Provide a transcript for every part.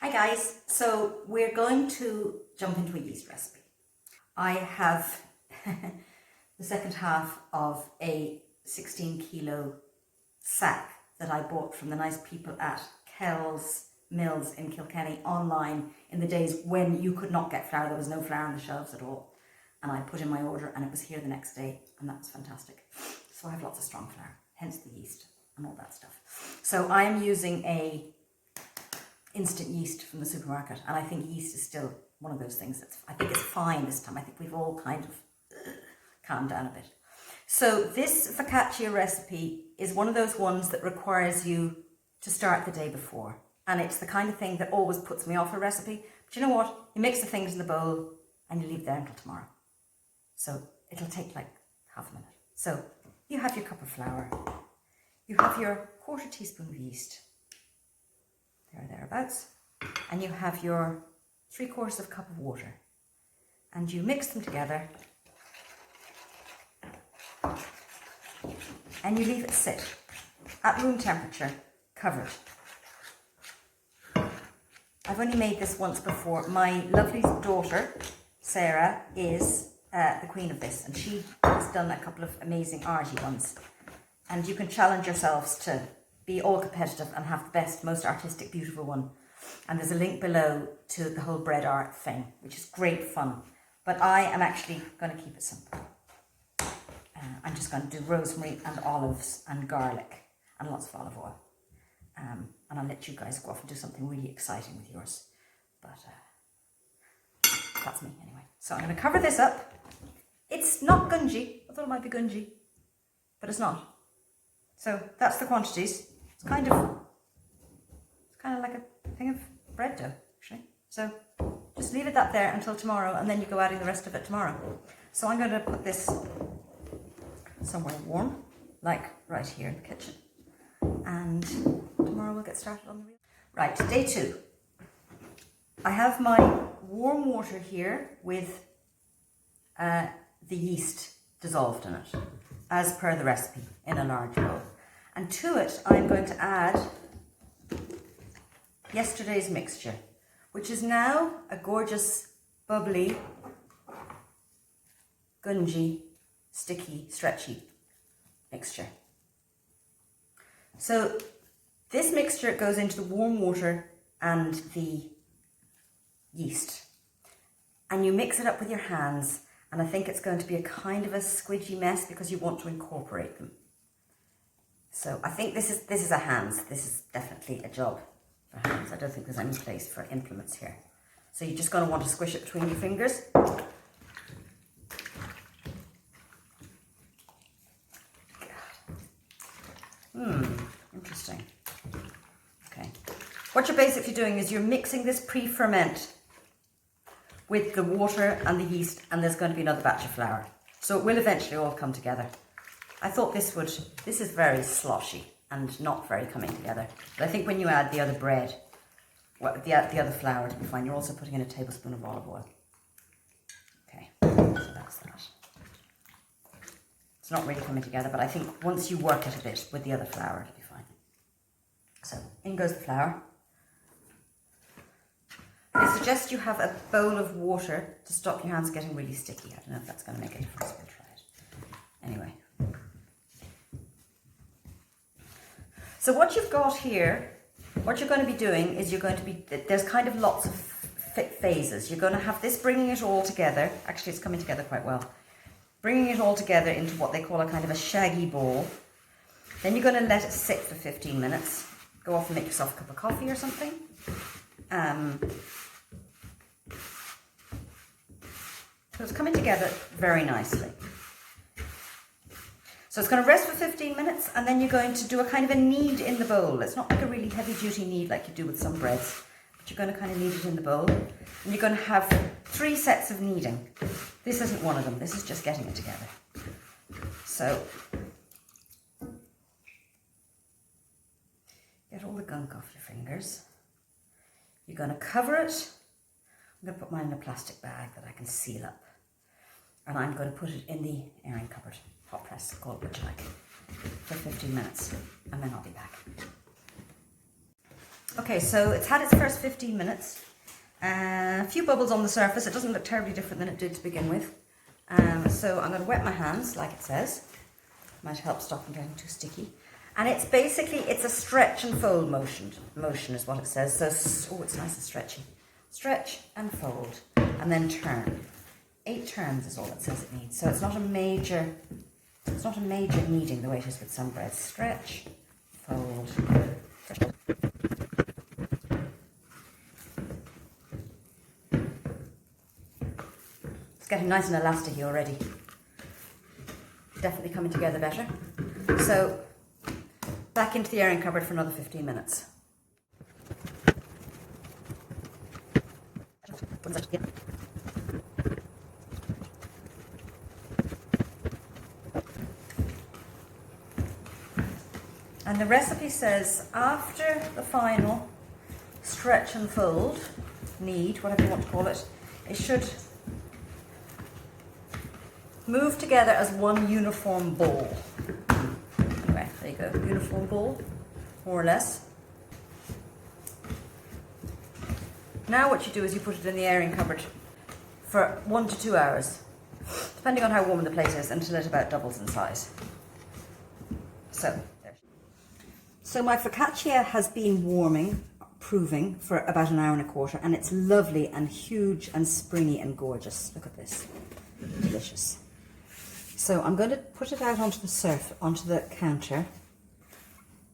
Hi guys, so we're going to jump into a yeast recipe. I have the second half of a 16 kilo sack that I bought from the nice people at Kells Mills in Kilkenny online in the days when you could not get flour. There was no flour on the shelves at all. And I put in my order and it was here the next day, and that was fantastic. So I have lots of strong flour, hence the yeast and all that stuff. So I'm using a instant yeast from the supermarket, and I think yeast is still one of those things I think it's fine this time. I think we've all kind of calmed down a bit. So this focaccia recipe is one of those ones that requires you to start the day before, and it's the kind of thing that always puts me off a recipe. But you know what? You mix the things in the bowl and you leave it there until tomorrow. So it'll take like half a minute. So you have your cup of flour, you have your 1/4 teaspoon of yeast, thereabouts, and you have your 3/4 cup of water, and you mix them together and you leave it sit at room temperature, covered. I've only made this once before. My lovely daughter Sarah is the queen of this, and she has done a couple of amazing arty ones, and you can challenge yourselves to be all competitive and have the best, most artistic, beautiful one. And there's a link below to the whole bread art thing, which is great fun. But I am actually going to keep it simple. I'm just going to do rosemary and olives and garlic and lots of olive oil. And I'll let you guys go off and do something really exciting with yours. But that's me anyway. So I'm going to cover this up. It's not gungy. I thought it might be gungy, but it's not. So that's the quantities. It's kind of like a thing of bread dough, actually. So just leave it that there until tomorrow, and then you go adding the rest of it tomorrow. So I'm going to put this somewhere warm, like right here in the kitchen. And tomorrow we'll get started on the real. Right, day 2. I have my warm water here with the yeast dissolved in it, as per the recipe, in a large bowl. And to it, I'm going to add yesterday's mixture, which is now a gorgeous, bubbly, gungy, sticky, stretchy mixture. So this mixture goes into the warm water and the yeast, and you mix it up with your hands, and I think it's going to be a kind of a squidgy mess because you want to incorporate them. So I think this is a hands. This is definitely a job for hands. I don't think there's any place for implements here. So you're just going to want to squish it between your fingers. Interesting. Okay. What you're basically doing is you're mixing this pre-ferment with the water and the yeast, and there's going to be another batch of flour. So it will eventually all come together. I thought this is very sloshy and not very coming together. But I think when you add the other bread, well, the other flour to be fine. You're also putting in a tablespoon of olive oil. Okay, so that's that. It's not really coming together, but I think once you work it a bit with the other flour, it'll be fine. So in goes the flour. I suggest you have a bowl of water to stop your hands getting really sticky. I don't know if that's going to make a difference. We'll try it. Anyway. So what you've got here, what you're going to be doing is there's kind of lots of phases. You're going to have this bringing it all together. Actually, it's coming together quite well. Bringing it all together into what they call a kind of a shaggy ball. Then you're going to let it sit for 15 minutes. Go off and make yourself a cup of coffee or something. So it's coming together very nicely. So it's going to rest for 15 minutes, and then you're going to do a kind of a knead in the bowl. It's not like a really heavy duty knead like you do with some breads, but you're going to kind of knead it in the bowl. And you're going to have 3 sets of kneading. This isn't one of them, this is just getting it together. So, get all the gunk off your fingers. You're going to cover it. I'm going to put mine in a plastic bag that I can seal up. And I'm going to put it in the airing cupboard, hot press, call it what you like, for 15 minutes, and then I'll be back. Okay, so it's had its first 15 minutes. A few bubbles on the surface. It doesn't look terribly different than it did to begin with. So I'm going to wet my hands, like it says. Might help stop them getting too sticky. And it's basically, it's a stretch and fold motion is what it says. So, oh, it's nice and stretchy. Stretch and fold, and then turn. 8 turns is all it says it needs. So it's not a major kneading the way it is with some breads. Stretch, fold, stretch. It's getting nice and elasticy already. Definitely coming together better. So back into the airing cupboard for another 15 minutes. And the recipe says after the final stretch and fold, knead, whatever you want to call it, it should move together as one uniform ball. Anyway, there you go, uniform ball, more or less. Now what you do is you put it in the airing cupboard for 1 to 2 hours, depending on how warm the plate is, until it about doubles in size. So my focaccia has been proving for about 1 hour and a quarter, and it's lovely and huge and springy and gorgeous. Look at this, delicious. So I'm going to put it out onto the counter.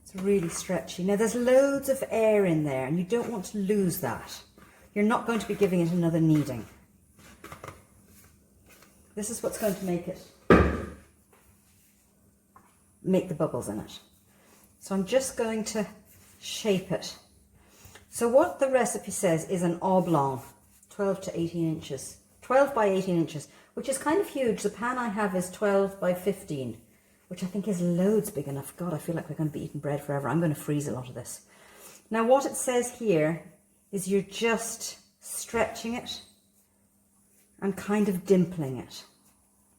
It's really stretchy. Now there's loads of air in there, and you don't want to lose that. You're not going to be giving it another kneading. This is what's going to make the bubbles in it. So I'm just going to shape it. So what the recipe says is an oblong, 12 to 18 inches. 12 by 18 inches, which is kind of huge. The pan I have is 12 by 15, which I think is loads big enough. God, I feel like we're going to be eating bread forever. I'm going to freeze a lot of this. Now what it says here is you're just stretching it and kind of dimpling it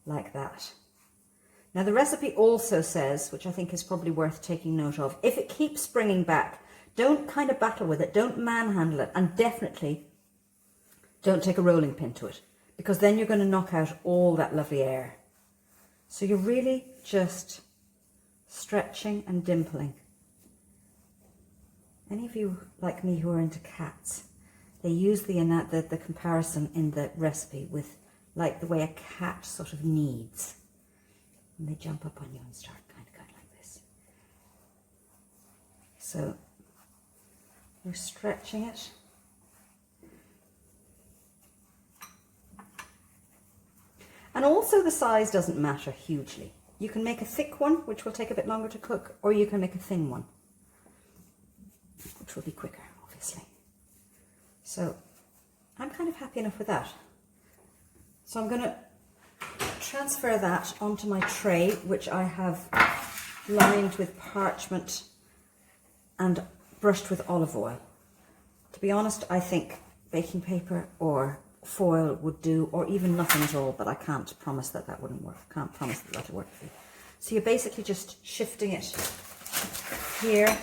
like that. Now the recipe also says, which I think is probably worth taking note of, if it keeps springing back, don't kind of battle with it, don't manhandle it, and definitely don't take a rolling pin to it, because then you're going to knock out all that lovely air. So you're really just stretching and dimpling. Any of you like me who are into cats, they use the comparison in the recipe with like the way a cat sort of kneads. And they jump up on you and start kind of like this. So we're stretching it. And also the size doesn't matter hugely. You can make a thick one, which will take a bit longer to cook, or you can make a thin one, which will be quicker, obviously. So I'm kind of happy enough with that. So I'm going to transfer that onto my tray, which I have lined with parchment and brushed with olive oil. To be honest, I think baking paper or foil would do, or even nothing at all, but I can't promise that that wouldn't work. Can't promise that that'll work for you. So you're basically just shifting it here.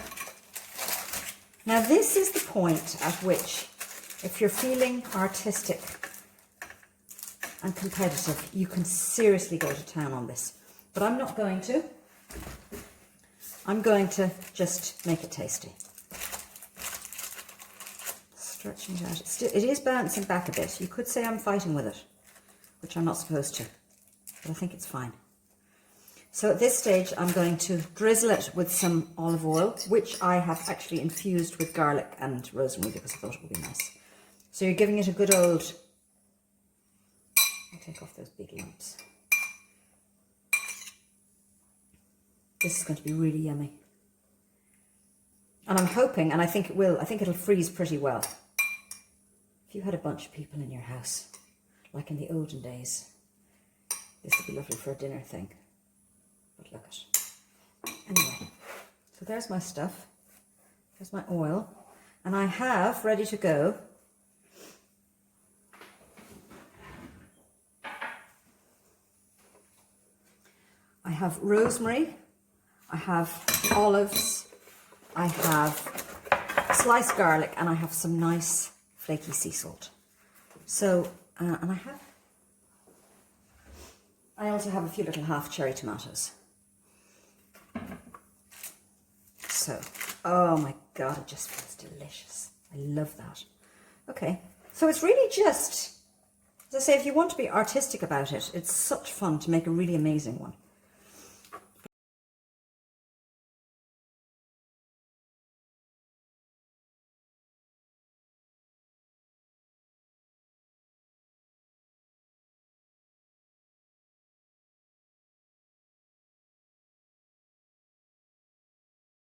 Now this is the point at which, if you're feeling artistic and competitive, you can seriously go to town on this. But I'm not going to. I'm going to just make it tasty. Stretching it out. It is bouncing back a bit. You could say I'm fighting with it, which I'm not supposed to, but I think it's fine. So at this stage, I'm going to drizzle it with some olive oil, which I have actually infused with garlic and rosemary because I thought it would be nice. So you're giving it a good old... I'll take off those big lumps. This is going to be really yummy. And I'm hoping, and I think it will, I think it'll freeze pretty well. If you had a bunch of people in your house, like in the olden days, this would be lovely for a dinner thing. But look at it. Anyway, so there's my stuff. There's my oil. And I have, ready to go, I have rosemary, I have olives, I have sliced garlic, and I have some nice flaky sea salt. So, and I also have a few little half cherry tomatoes. So, oh my God, it just feels delicious. I love that. Okay, so it's really just, as I say, if you want to be artistic about it, it's such fun to make a really amazing one.